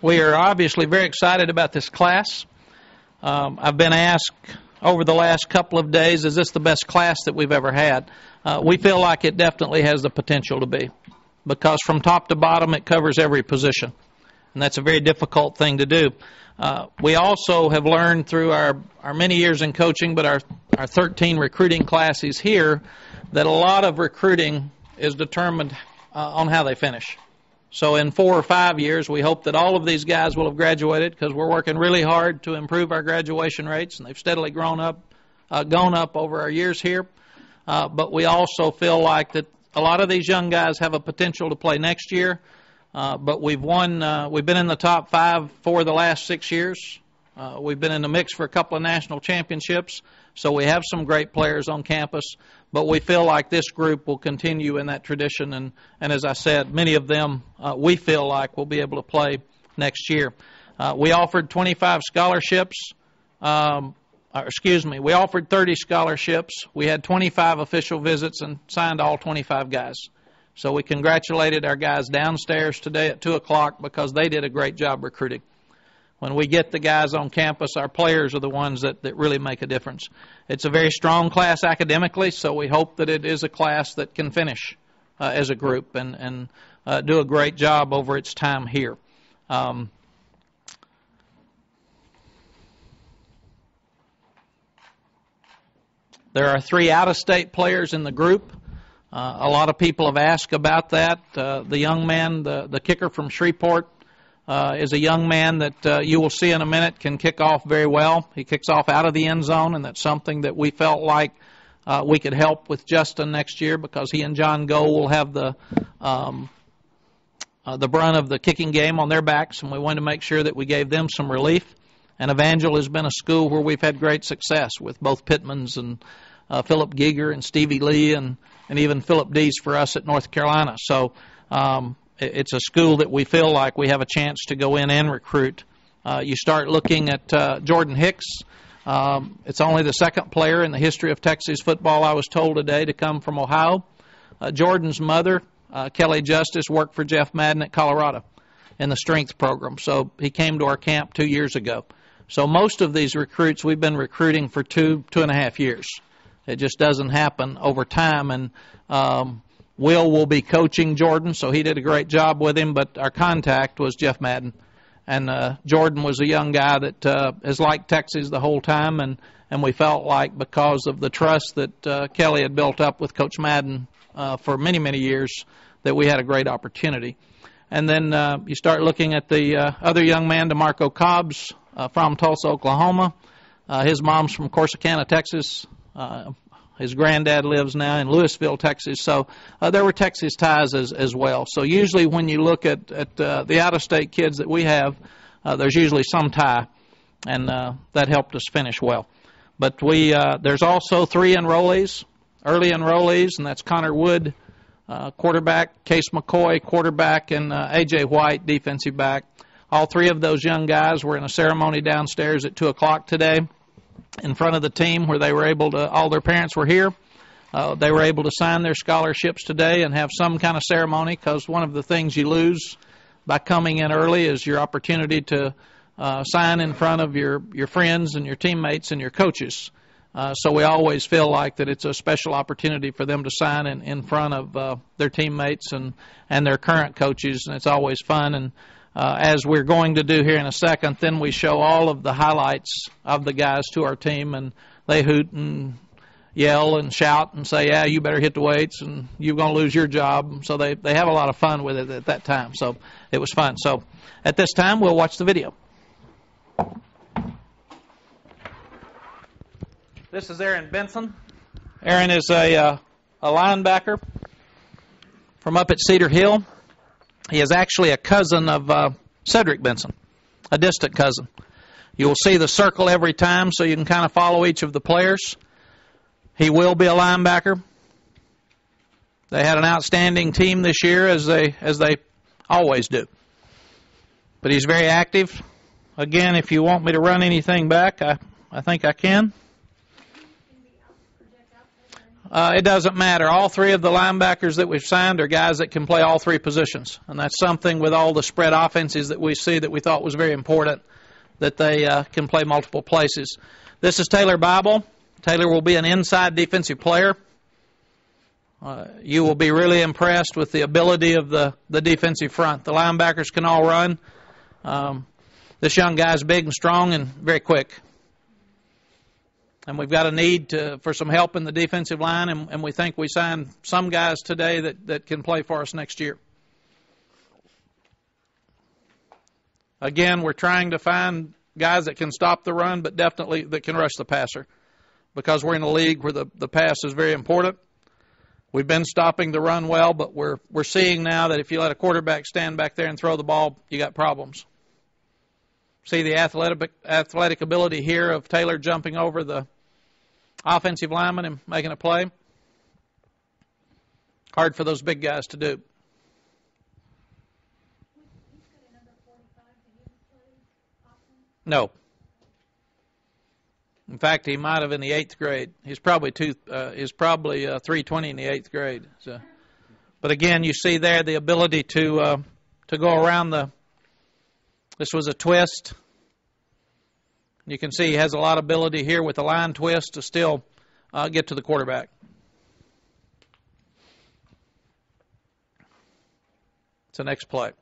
We are obviously very excited about this class. I've been asked over the last couple of days, is this the best class that we've ever had? We feel like it definitely has the potential to be, because from top to bottom it covers every position, and that's a very difficult thing to do. We also have learned through our many years in coaching, but our 13 recruiting classes here, that a lot of recruiting is determined on how they finish. So in 4 or 5 years, we hope that all of these guys will have graduated, because we're working really hard to improve our graduation rates, and they've steadily gone up over our years here. But we also feel like that a lot of these young guys have a potential to play next year. But we've been in the top 5 for the last 6 years. We've been in the mix for a couple of national championships, so we have some great players on campus. But we feel like this group will continue in that tradition, and as I said, many of them we feel like will be able to play next year. We offered 25 scholarships. We offered 30 scholarships. We had 25 official visits and signed all 25 guys. So we congratulated our guys downstairs today at 2 o'clock because they did a great job recruiting. When we get the guys on campus, our players are the ones that really make a difference. It's a very strong class academically, so we hope that it is a class that can finish as a group and do a great job over its time here. There are 3 out-of-state players in the group. A lot of people have asked about that. The young man, the kicker from Shreveport, is a young man that you will see in a minute can kick off very well. He kicks off out of the end zone, and that's something that we felt like we could help with Justin next year, because he and John Gold will have the brunt of the kicking game on their backs, and we wanted to make sure that we gave them some relief. And Evangel has been a school where we've had great success with both Pittmans and Philip Giger and Stevie Lee and even Philip Dees for us at North Carolina. So it's a school that we feel like we have a chance to go in and recruit. You start looking at Jordan Hicks. It's only the 2nd player in the history of Texas football, I was told today, to come from Ohio. Jordan's mother, Kelly Justice, worked for Jeff Madden at Colorado in the strength program. So he came to our camp 2 years ago. So most of these recruits we've been recruiting for 2.5 years. It just doesn't happen over time. And Will be coaching Jordan, so he did a great job with him, but our contact was Jeff Madden. And Jordan was a young guy that has liked Texas the whole time, and we felt like because of the trust that Kelly had built up with Coach Madden for many, many years, that we had a great opportunity. And then you start looking at the other young man, DiMarco Cobb's from Tulsa, Oklahoma. His mom's from Corsicana, Texas. His granddad lives now in Louisville, Texas. So there were Texas ties as well. So usually when you look at the out-of-state kids that we have, there's usually some tie, and that helped us finish well. But there's also 3 enrollees, early enrollees, and that's Connor Wood, quarterback, Case McCoy, quarterback, and A.J. White, defensive back. All 3 of those young guys were in a ceremony downstairs at 2 o'clock today in front of the team, where they were able to, all their parents were here. They were able to sign their scholarships today and have some kind of ceremony, because one of the things you lose by coming in early is your opportunity to sign in front of your friends and your teammates and your coaches. So we always feel like that it's a special opportunity for them to sign in front of their teammates and their current coaches, and it's always fun. And as we're going to do here in a second, then we show all of the highlights of the guys to our team, and they hoot and yell and shout and say, yeah, you better hit the weights and you're going to lose your job. So they have a lot of fun with it at that time. So it was fun. So at this time, we'll watch the video. This is Aaron Benson. Aaron is a linebacker from up at Cedar Hill. He is actually a cousin of Cedric Benson, a distant cousin. You will see the circle every time, so you can kind of follow each of the players. He will be a linebacker. They had an outstanding team this year, as they always do. But he's very active. Again, if you want me to run anything back, I think I can. It doesn't matter. All three of the linebackers that we've signed are guys that can play all three positions. And that's something with all the spread offenses that we see that we thought was very important, that they can play multiple places. This is Taylor Bible. Taylor will be an inside defensive player. You will be really impressed with the ability of the defensive front. The linebackers can all run. This young guy's big and strong and very quick. And we've got a need for some help in the defensive line, and we think we signed some guys today that can play for us next year. Again, we're trying to find guys that can stop the run, but definitely that can rush the passer, because we're in a league where the pass is very important. We've been stopping the run well, but we're seeing now that if you let a quarterback stand back there and throw the ball, you got problems. See the athletic ability here of Taylor jumping over the offensive lineman and making a play. Hard for those big guys to do. No. In fact, he might have in the 8th grade. He's probably 320 in the 8th grade. So, but again, you see there the ability to go around the. This was a twist. You can see he has a lot of ability here with the line twist to still get to the quarterback. It's the next play.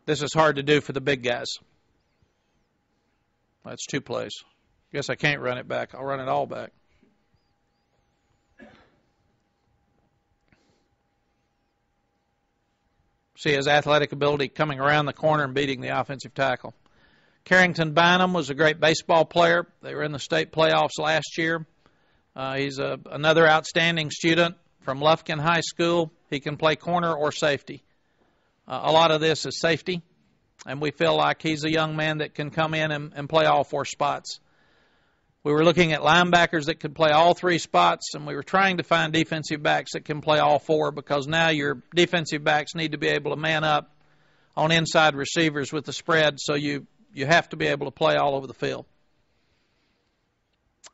This is hard to do for the big guys. That's 2 plays. Guess I can't run it back. I'll run it all back. See his athletic ability coming around the corner and beating the offensive tackle. Carrington Bynum was a great baseball player. They were in the state playoffs last year. He's another outstanding student from Lufkin High School. He can play corner or safety. A lot of this is safety, and we feel like he's a young man that can come in and play all 4 spots. We were looking at linebackers that could play all 3 spots, and we were trying to find defensive backs that can play all 4, because now your defensive backs need to be able to man up on inside receivers with the spread, so you have to be able to play all over the field.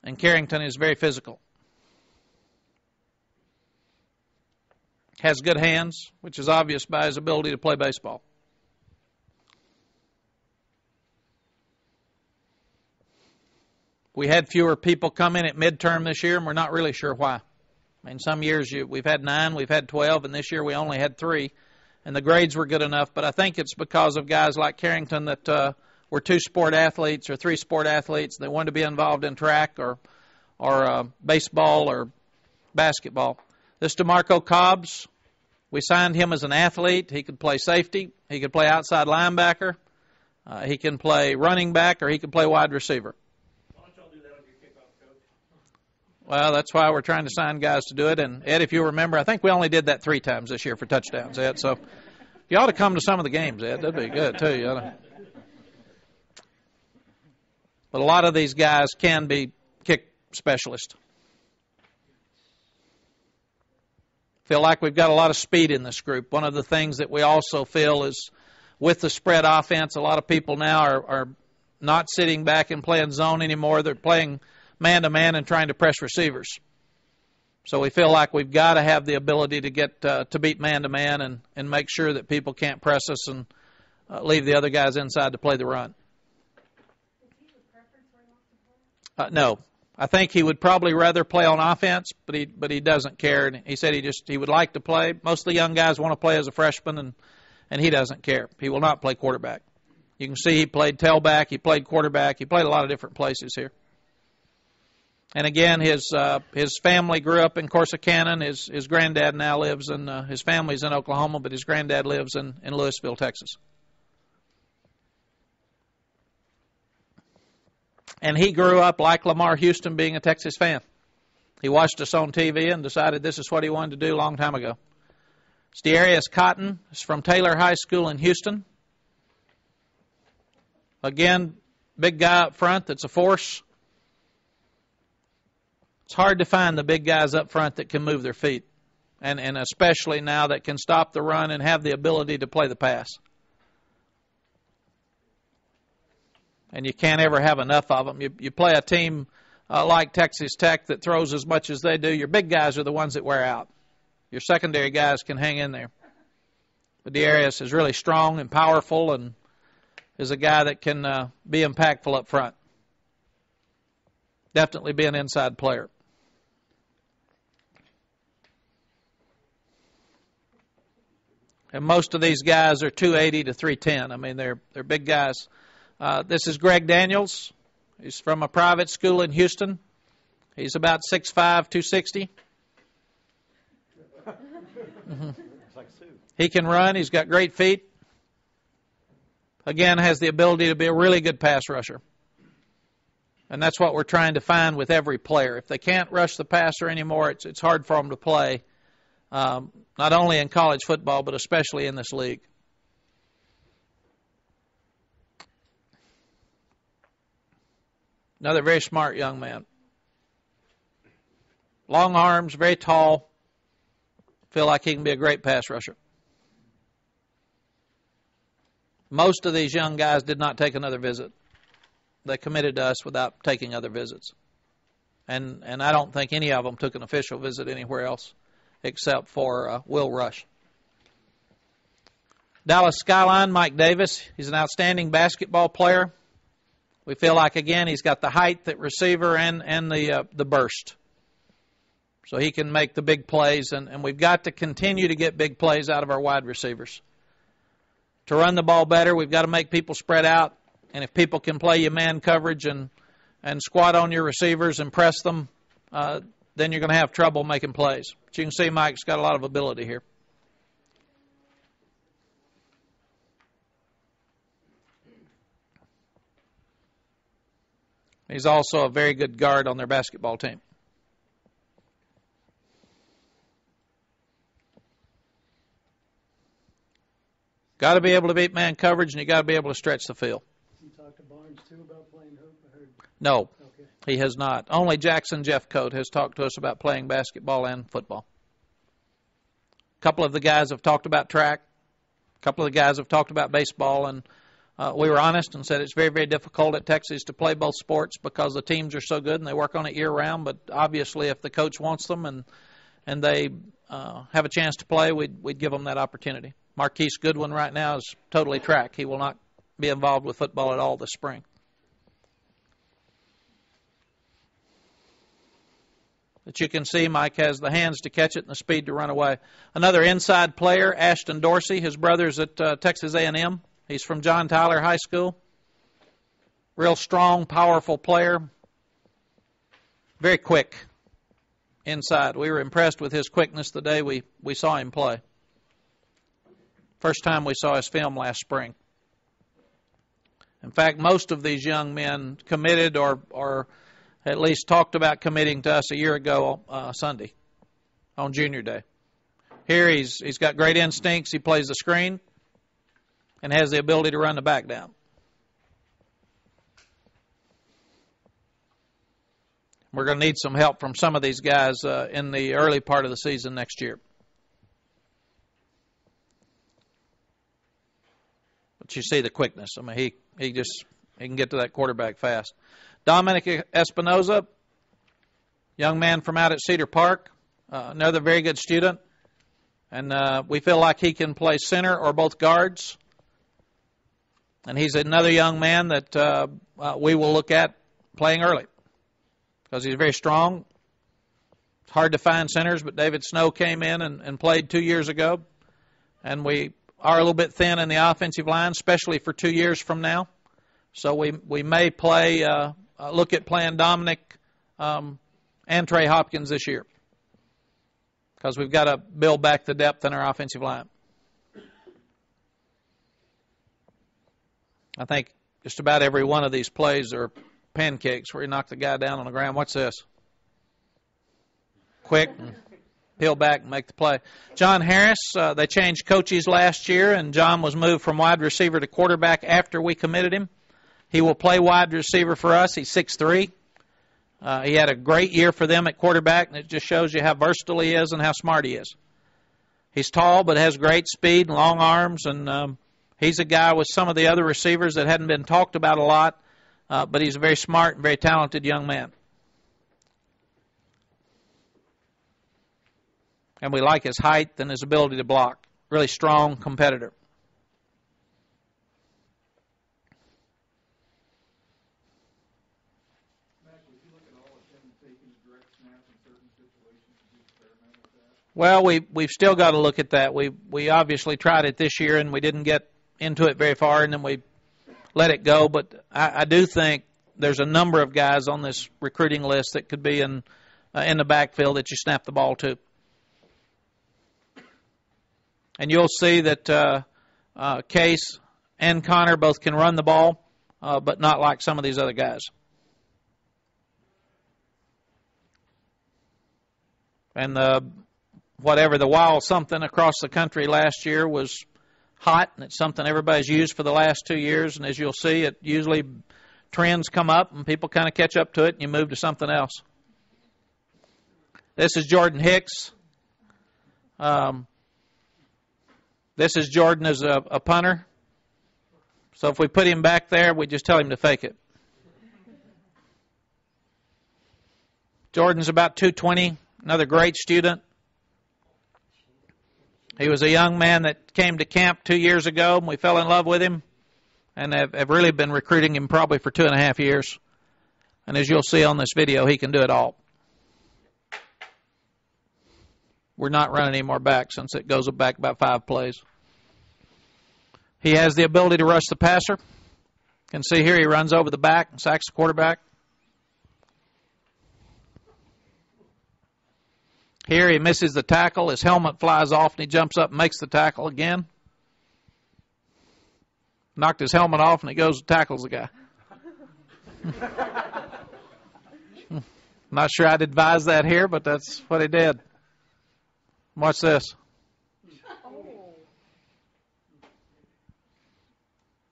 And Carrington is very physical. Has good hands, which is obvious by his ability to play baseball. We had fewer people come in at midterm this year, and we're not really sure why. I mean, some years we've had 9, we've had 12, and this year we only had 3, and the grades were good enough. But I think it's because of guys like Carrington that were 2-sport athletes or 3-sport athletes. They wanted to be involved in track or baseball or basketball. This DiMarco Cobb's, we signed him as an athlete. He could play safety. He could play outside linebacker. He can play running back, or he can play wide receiver. Why don't y'all do that on your kickoff, Coach? Well, that's why we're trying to sign guys to do it. And, Ed, if you remember, I think we only did that 3 times this year for touchdowns, Ed. So you ought to come to some of the games, Ed. That'd be good, too. You ought to. But a lot of these guys can be kick specialists. Feel like we've got a lot of speed in this group. One of the things that we also feel is with the spread offense, a lot of people now are not sitting back and playing zone anymore. They're playing man-to-man and trying to press receivers. So we feel like we've got to have the ability to get to beat man-to-man and make sure that people can't press us and leave the other guys inside to play the run. Is he the preference where he wants to play? No. I think he would probably rather play on offense, but he doesn't care. And he said he would like to play. Most of the young guys want to play as a freshman, and he doesn't care. He will not play quarterback. You can see he played tailback, he played quarterback, he played a lot of different places here. And again, his family grew up in Corsicana. His granddad now lives in his family's in Oklahoma, but his granddad lives in Louisville, Texas. And he grew up like Lamar Houston, being a Texas fan. He watched us on TV and decided this is what he wanted to do a long time ago. Darius Cotton is from Taylor High School in Houston. Again, big guy up front that's a force. It's hard to find the big guys up front that can move their feet, and especially now that can stop the run and have the ability to play the pass. and you can't ever have enough of them. You play a team like Texas Tech that throws as much as they do, your big guys are the ones that wear out. Your secondary guys can hang in there. But Darius is really strong and powerful and is a guy that can be impactful up front. Definitely be an inside player. And most of these guys are 280 to 310. I mean, they're big guys. This is Greg Daniels. He's from a private school in Houston. He's about 6'5", 260. Mm-hmm. He can run. He's got great feet. Again, has the ability to be a really good pass rusher. And that's what we're trying to find with every player. If they can't rush the passer anymore, it's hard for them to play, not only in college football, but especially in this league. Another very smart young man. Long arms, very tall. Feel like he can be a great pass rusher. Most of these young guys did not take another visit. They committed to us without taking other visits. And I don't think any of them took an official visit anywhere else except for Will Rush. Dallas Skyline, Mike Davis. He's an outstanding basketball player. We feel like, again, he's got the height at receiver and the burst. So he can make the big plays, and we've got to continue to get big plays out of our wide receivers. To run the ball better, we've got to make people spread out. And if people can play you man coverage and squat on your receivers and press them, then you're going to have trouble making plays. But you can see Mike's got a lot of ability here. He's also a very good guard on their basketball team. Got to be able to beat man coverage, and you got to be able to stretch the field. You talked to Barnes, too, about playing hoop? I heard. No, Okay. he has not. Only Jackson Jeffcoat has talked to us about playing basketball and football. A couple of the guys have talked about track. A couple of the guys have talked about baseball, and we were honest and said it's very, very difficult at Texas to play both sports because the teams are so good and they work on it year-round. But obviously, if the coach wants them and they have a chance to play, we'd give them that opportunity. Marquise Goodwin right now is totally track. He will not be involved with football at all this spring. But you can see Mike has the hands to catch it and the speed to run away. Another inside player, Ashton Dorsey. His brother's at Texas A&M. He's from John Tyler High School. Real strong, powerful player. Very quick inside. We were impressed with his quickness the day we saw him play. First time we saw his film last spring. In fact, most of these young men committed or at least talked about committing to us a year ago Sunday on Junior Day. Here he's got great instincts. He plays the screen and has the ability to run the back down. We're going to need some help from some of these guys in the early part of the season next year. But you see the quickness. I mean, he can get to that quarterback fast. Dominic Espinoza, young man from out at Cedar Park, another very good student. And we feel like he can play center or both guards. And he's another young man that we will look at playing early because he's very strong. It's hard to find centers, but David Snow came in and played 2 years ago. And we are a little bit thin in the offensive line, especially for 2 years from now. So we may look at playing Dominic and Trey Hopkins this year because we've got to build back the depth in our offensive line. I think just about every one of these plays are pancakes where you knock the guy down on the ground. What's this? Quick. Peel back and make the play. John Harris, they changed coaches last year, and John was moved from wide receiver to quarterback after we committed him. He will play wide receiver for us. He's 6'3". He had a great year for them at quarterback, and it just shows you how versatile he is and how smart he is. He's tall but has great speed and long arms, and he's a guy with some of the other receivers that hadn't been talked about a lot, but he's a very smart and very talented young man. And we like his height and his ability to block. Really strong competitor. Mack, would you look at all of him taking a direct snap in certain situations to experiment with that? Well, we've still got to look at that. We obviously tried it this year, and we didn't get into it very far, and then we let it go. But I do think there's a number of guys on this recruiting list that could be in the backfield that you snap the ball to. And you'll see that Case and Connor both can run the ball, but not like some of these other guys. And whatever the wild something across the country last year was hot, and it's something everybody's used for the last 2 years. And as you'll see, it usually trends come up, and people kind of catch up to it, and you move to something else. This is Jordan Hicks. This is Jordan as a punter. So if we put him back there, we just tell him to fake it. Jordan's about 220, another great student. He was a young man that came to camp 2 years ago, and we fell in love with him, and have really been recruiting him probably for 2.5 years. And as you'll see on this video, he can do it all. We're not running any more back since it goes back about 5 plays. He has the ability to rush the passer. You can see here he runs over the back and sacks the quarterback. Here he misses the tackle. His helmet flies off and he jumps up and makes the tackle again. Knocked his helmet off and he goes and tackles the guy. Not sure I'd advise that here, but that's what he did. Watch this.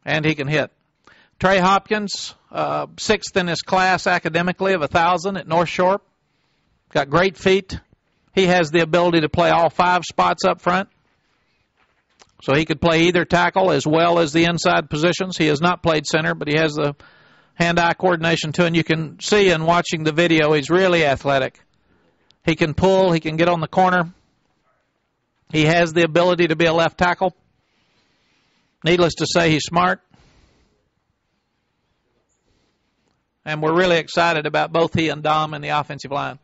And he can hit. Trey Hopkins, 6th in his class academically of 1,000 at North Shore. Got great feet. He has the ability to play all 5 spots up front. So he could play either tackle as well as the inside positions. He has not played center, but he has the hand-eye coordination too. And you can see in watching the video, he's really athletic. He can pull. He can get on the corner. He has the ability to be a left tackle. Needless to say, he's smart. And we're really excited about both he and Dom in the offensive line.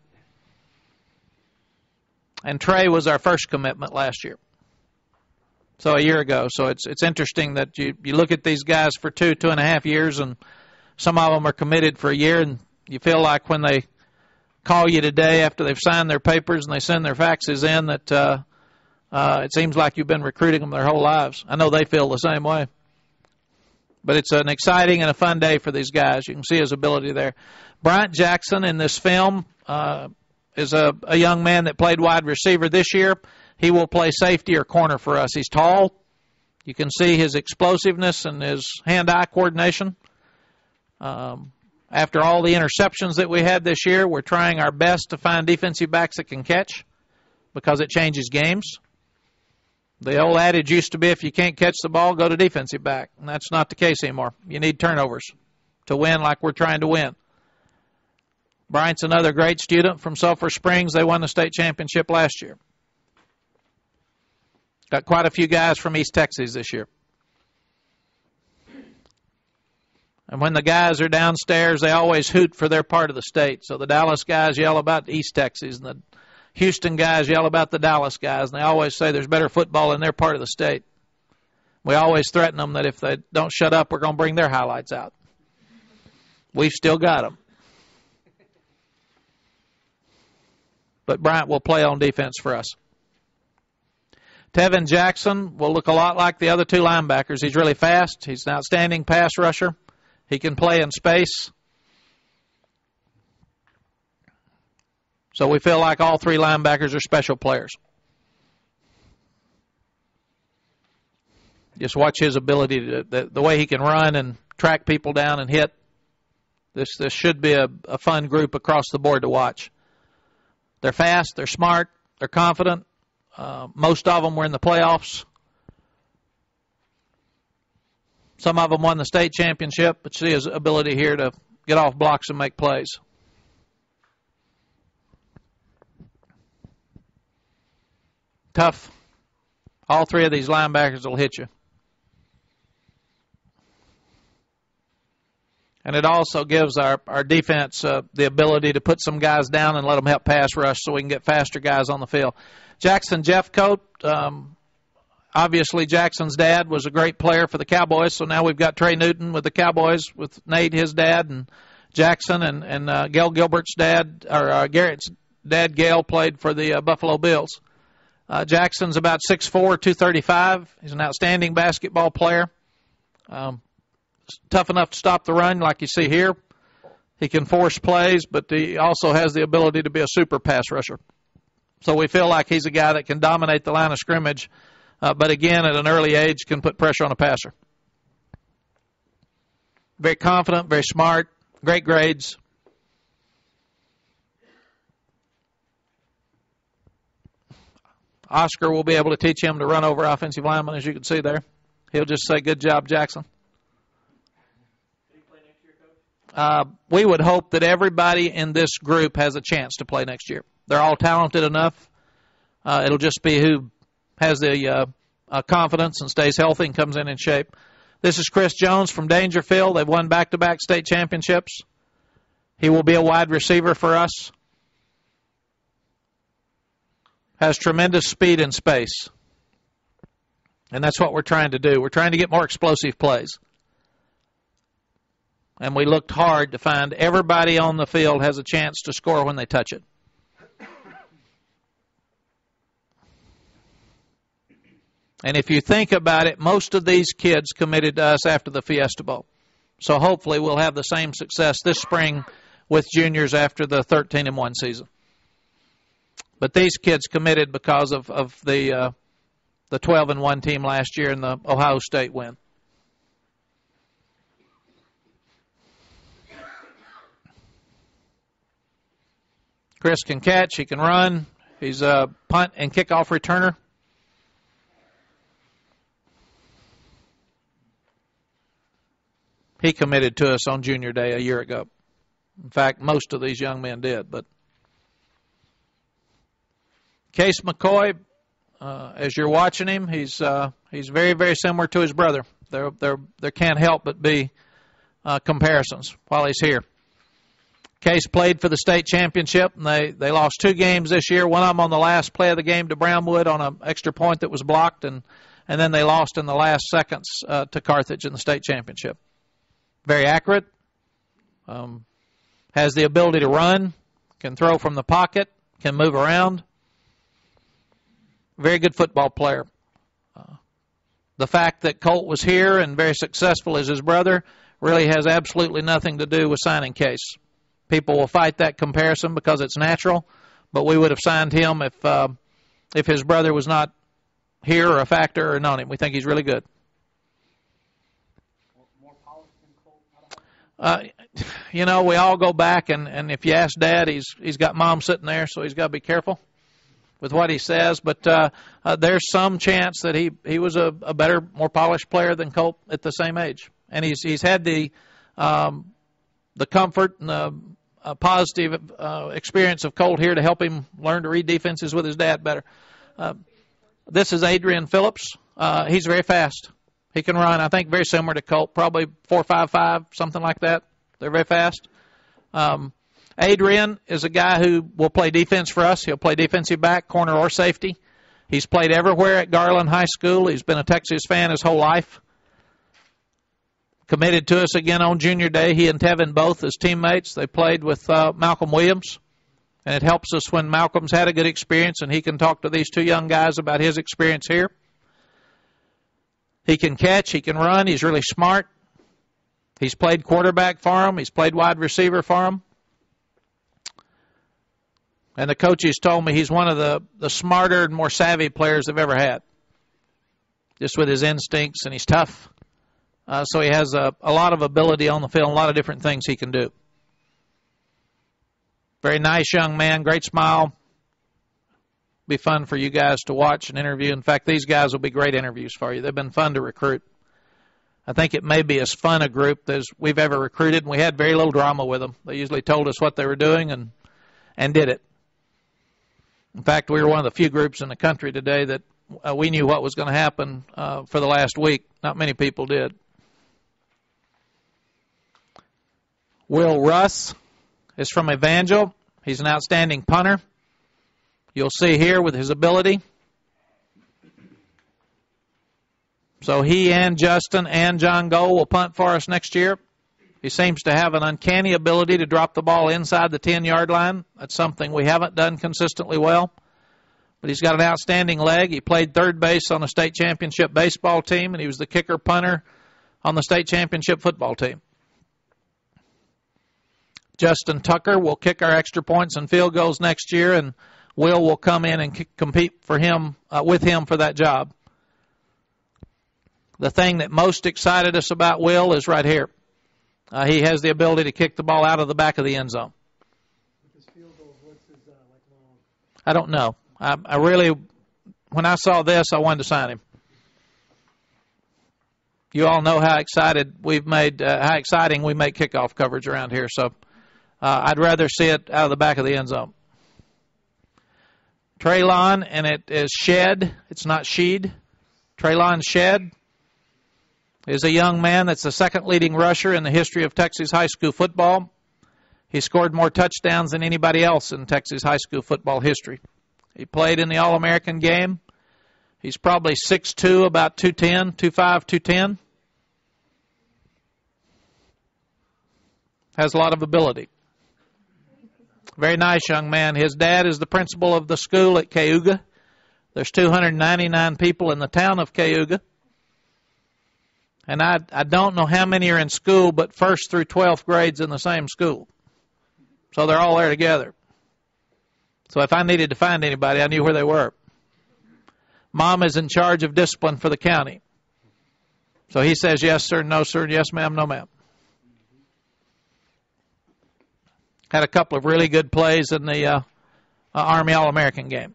And Trey was our first commitment last year. So a year ago. So it's interesting that you look at these guys for 2.5 years, and some of them are committed for a year, and you feel like when they call you today after they've signed their papers and they send their faxes in that it seems like you've been recruiting them their whole lives. I know they feel the same way. But it's an exciting and a fun day for these guys. You can see his ability there. Bryant Jackson in this film is a young man that played wide receiver this year. He will play safety or corner for us. He's tall. You can see his explosiveness and his hand-eye coordination. After all the interceptions that we had this year, we're trying our best to find defensive backs that can catch because it changes games. The old adage used to be if you can't catch the ball, go to defensive back. And that's not the case anymore. You need turnovers to win like we're trying to win. Bryant's another great student from Sulphur Springs. They won the state championship last year. Got quite a few guys from East Texas this year. And when the guys are downstairs, they always hoot for their part of the state. So the Dallas guys yell about East Texas, and the Houston guys yell about the Dallas guys, and they always say there's better football in their part of the state. We always threaten them that if they don't shut up, we're going to bring their highlights out. We've still got them. But Bryant will play on defense for us. Tevin Jackson will look a lot like the other 2 linebackers. He's really fast. He's an outstanding pass rusher. He can play in space. So we feel like all 3 linebackers are special players. Just watch his ability, the way he can run and track people down and hit. This should be a fun group across the board to watch. They're fast, they're smart, they're confident. Most of them were in the playoffs. Some of them won the state championship, but see his ability here to get off blocks and make plays. Tough. All three of these linebackers will hit you. And it also gives our defense the ability to put some guys down and let them help pass rush so we can get faster guys on the field. Jackson Jeffcoat, obviously Jackson's dad was a great player for the Cowboys, so now we've got Trey Newton with the Cowboys with Nate, his dad, and Jackson, and Gail Gilbert's dad, or Garrett's dad, Gail, played for the Buffalo Bills. Jackson's about 6'4", 235. He's an outstanding basketball player. Tough enough to stop the run like you see here. He can force plays, but he also has the ability to be a super pass rusher. So we feel like he's a guy that can dominate the line of scrimmage, but again, at an early age, can put pressure on a passer. Very confident, very smart, great grades. Oscar will be able to teach him to run over offensive linemen, as you can see there. He'll just say, "Good job, Jackson." We would hope that everybody in this group has a chance to play next year. They're all talented enough. It'll just be who has the confidence and stays healthy and comes in shape. This is Chris Jones from Dangerfield. They've won back-to-back state championships. He will be a wide receiver for us. Has tremendous speed and space. And that's what we're trying to do. We're trying to get more explosive plays. And we looked hard to find everybody on the field has a chance to score when they touch it. And if you think about it, most of these kids committed to us after the Fiesta Bowl. So hopefully we'll have the same success this spring with juniors after the 13-1 season. But these kids committed because of the 12-1 team last year and the Ohio State win. Chris can catch, he can run. He's a punt and kickoff returner. He committed to us on junior day a year ago. In fact, most of these young men did. But Case McCoy, as you're watching him, he's very, very similar to his brother. There can't help but be comparisons while he's here. Case played for the state championship, and they lost 2 games this year. One of them on the last play of the game to Brownwood on an extra point that was blocked, and then they lost in the last seconds to Carthage in the state championship. Very accurate, has the ability to run, can throw from the pocket, can move around. Very good football player. The fact that Colt was here and very successful as his brother really has absolutely nothing to do with signing Case. People will fight that comparison because it's natural, but we would have signed him if his brother was not here or a factor or known him. We think he's really good. More polished than Colt? We all go back, and if you ask Dad, he's got Mom sitting there, so he's got to be careful with what he says. But there's some chance that he was a better, more polished player than Colt at the same age, and he's had the comfort and the positive experience of Colt here to help him learn to read defenses with his dad better. This is Adrian Phillips. He's very fast. He can run, I think, very similar to Colt, probably 4.55, something like that. They're very fast. Adrian is a guy who will play defense for us. He'll play defensive back, corner, or safety. He's played everywhere at Garland High School. He's been a Texas fan his whole life. Committed to us again on junior day. He and Tevin both as teammates. They played with Malcolm Williams, and it helps us when Malcolm's had a good experience and he can talk to these 2 young guys about his experience here. He can catch. He can run. He's really smart. He's played quarterback for him. He's played wide receiver for him. And the coaches told me he's one of the smarter and more savvy players they've ever had, just with his instincts, and he's tough. So he has a lot of ability on the field, a lot of different things he can do. Very nice young man, great smile. Be fun for you guys to watch and interview. In fact, these guys will be great interviews for you. They've been fun to recruit. I think it may be as fun a group as we've ever recruited, and we had very little drama with them. They usually told us what they were doing and did it. In fact, we were one of the few groups in the country today that we knew what was going to happen for the last week. Not many people did. Will Russ is from Evangel. He's an outstanding punter. You'll see here with his ability. So he and Justin and John Gold will punt for us next year. He seems to have an uncanny ability to drop the ball inside the 10-yard line. That's something we haven't done consistently well. But he's got an outstanding leg. He played third base on the state championship baseball team, and he was the kicker punter on the state championship football team. Justin Tucker will kick our extra points and field goals next year, and Will come in and compete for him with him for that job. The thing that most excited us about Will is right here. He has the ability to kick the ball out of the back of the end zone. With his field goals, what's his long? I don't know. I really, when I saw this, I wanted to sign him. You all know how exciting we make kickoff coverage around here. So I'd rather see it out of the back of the end zone. Traylon, and it is Shed. It's not Sheed. Traylon Shed is a young man that's the second leading rusher in the history of Texas high school football. He scored more touchdowns than anybody else in Texas high school football history. He played in the All-American game. He's probably 6'2", about 210, 2'5", 210. Has a lot of ability. Very nice young man. His dad is the principal of the school at Cayuga. There's 299 people in the town of Cayuga. And I don't know how many are in school, but 1st through 12th grades in the same school. So they're all there together. So if I needed to find anybody, I knew where they were. Mom is in charge of discipline for the county. So he says yes, sir, no, sir, yes, ma'am, no, ma'am. Had a couple of really good plays in the Army All-American game.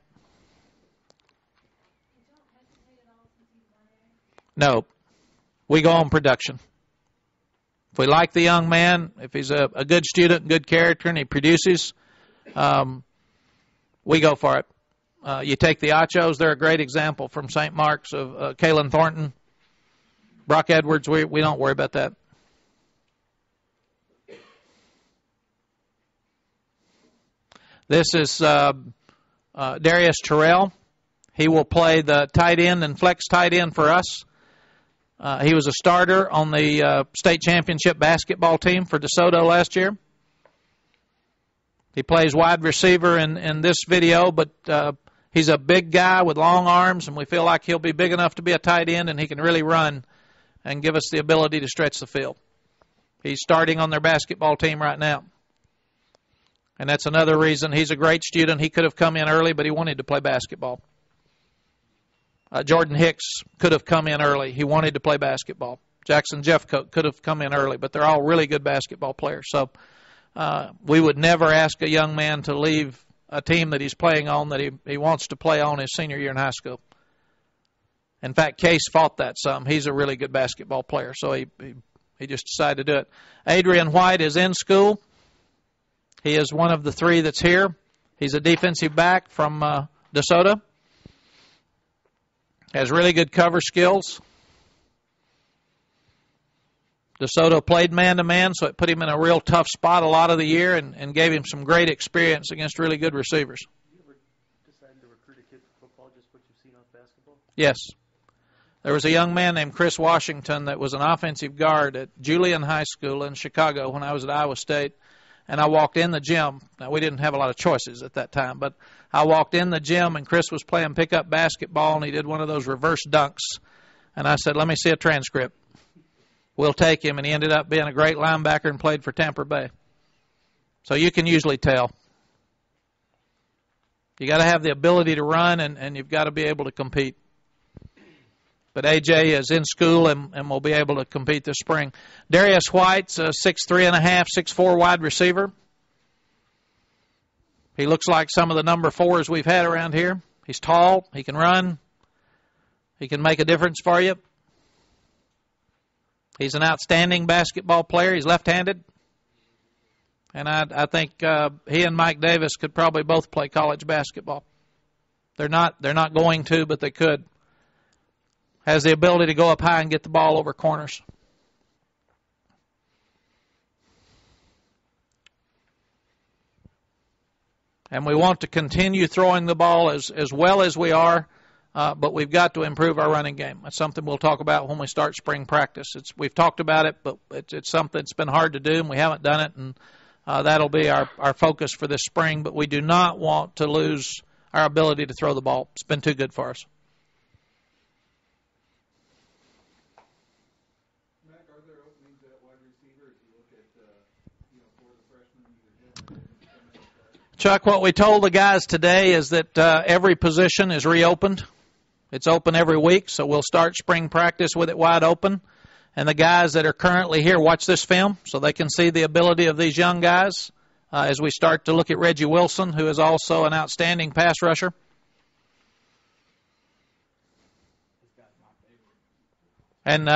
No. We go on production. If we like the young man, if he's a good student, good character, and he produces, we go for it. You take the Achos, they're a great example from St. Mark's of Kalen Thornton. Brock Edwards, we don't worry about that. This is Darius Terrell. He will play the tight end and flex tight end for us. He was a starter on the state championship basketball team for DeSoto last year. He plays wide receiver in this video, but he's a big guy with long arms, and we feel like he'll be big enough to be a tight end, and he can really run and give us the ability to stretch the field. He's starting on their basketball team right now. And that's another reason he's a great student. He could have come in early, but he wanted to play basketball. Jordan Hicks could have come in early. He wanted to play basketball. Jackson Jeffcoat could have come in early, but they're all really good basketball players. So we would never ask a young man to leave a team that he's playing on that he wants to play on his senior year in high school. In fact, Case fought that some. He's a really good basketball player, so he just decided to do it. Adrian White is in school. He is one of the three that's here. He's a defensive back from DeSoto. Has really good cover skills. DeSoto played man-to-man, so it put him in a real tough spot a lot of the year and gave him some great experience against really good receivers. You ever decided to recruit a kid for football, just what you've seen off basketball? Yes. There was a young man named Chris Washington that was an offensive guard at Julian High School in Chicago when I was at Iowa State. And I walked in the gym. Now, we didn't have a lot of choices at that time, but I walked in the gym, and Chris was playing pickup basketball, and he did one of those reverse dunks. And I said, let me see a transcript. We'll take him, and he ended up being a great linebacker and played for Tampa Bay. So you can usually tell. You got to have the ability to run, and you've got to be able to compete. But AJ is in school and will be able to compete this spring. Darius White's a 6'3.5", 6'4" wide receiver. He looks like some of the number 4s we've had around here. He's tall. He can run. He can make a difference for you. He's an outstanding basketball player. He's left-handed. And I think he and Mike Davis could probably both play college basketball. They're not going to, but they could. Has the ability to go up high and get the ball over corners. And we want to continue throwing the ball as well as we are, but we've got to improve our running game. That's something we'll talk about when we start spring practice. We've talked about it, but it's something that's been hard to do, and we haven't done it, and that'll be our focus for this spring. But we do not want to lose our ability to throw the ball. It's been too good for us. Mack, are there openings at wide receiver as you look at, for the freshmen either? Chuck, what we told the guys today is that every position is reopened. It's open every week, so we'll start spring practice with it wide open. And the guys that are currently here, watch this film so they can see the ability of these young guys as we start to look at Reggie Wilson, who is also an outstanding pass rusher. And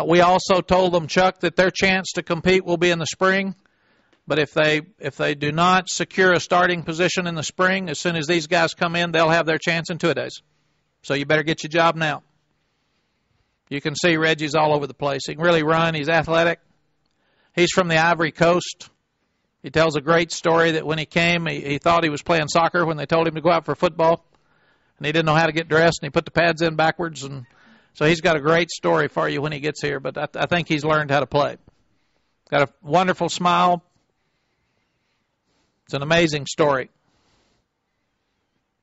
we also told them, Chuck, that their chance to compete will be in the spring. But if they do not secure a starting position in the spring, as soon as these guys come in, they'll have their chance in 2 days. So you better get your job now. You can see Reggie's all over the place. He can really run. He's athletic. He's from the Ivory Coast. He tells a great story that when he came, he thought he was playing soccer when they told him to go out for football. And he didn't know how to get dressed, and he put the pads in backwards. And so he's got a great story for you when he gets here. But I think he's learned how to play. Got a wonderful smile. It's an amazing story.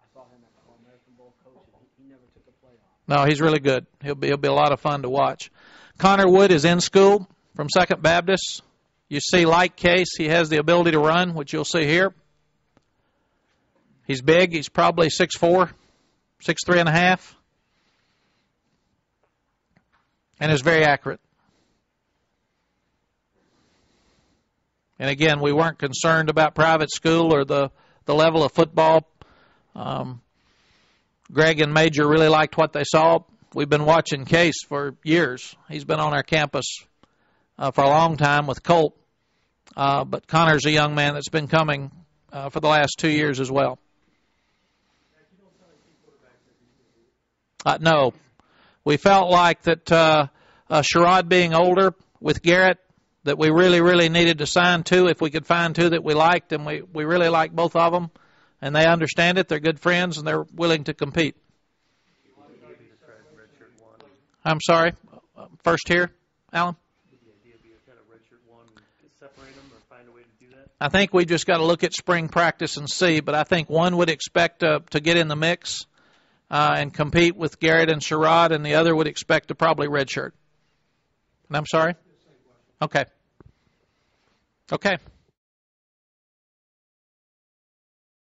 I saw him at the American Bowl coach, and he never took a play off. No, he's really good. He'll be a lot of fun to watch. Connor Wood is in school from Second Baptist. You see, like Case, he has the ability to run, which you'll see here. He's big. He's probably 6'4", 6'3.5", and is very accurate. And again, we weren't concerned about private school or the level of football. Greg and Major really liked what they saw. We've been watching Case for years. He's been on our campus for a long time with Colt. But Connor's a young man that's been coming for the last 2 years as well. No. We felt like that Sherrod being older with Garrett, that we really, really needed to sign 2 if we could find 2 that we liked, and we really like both of them. And they understand it. They're good friends, and they're willing to compete. I'm sorry. First here, Alan? I think we just got to look at spring practice and see, but I think one would expect to get in the mix and compete with Garrett and Sherrod, and the other would expect to probably redshirt. And I'm sorry? Okay. Okay.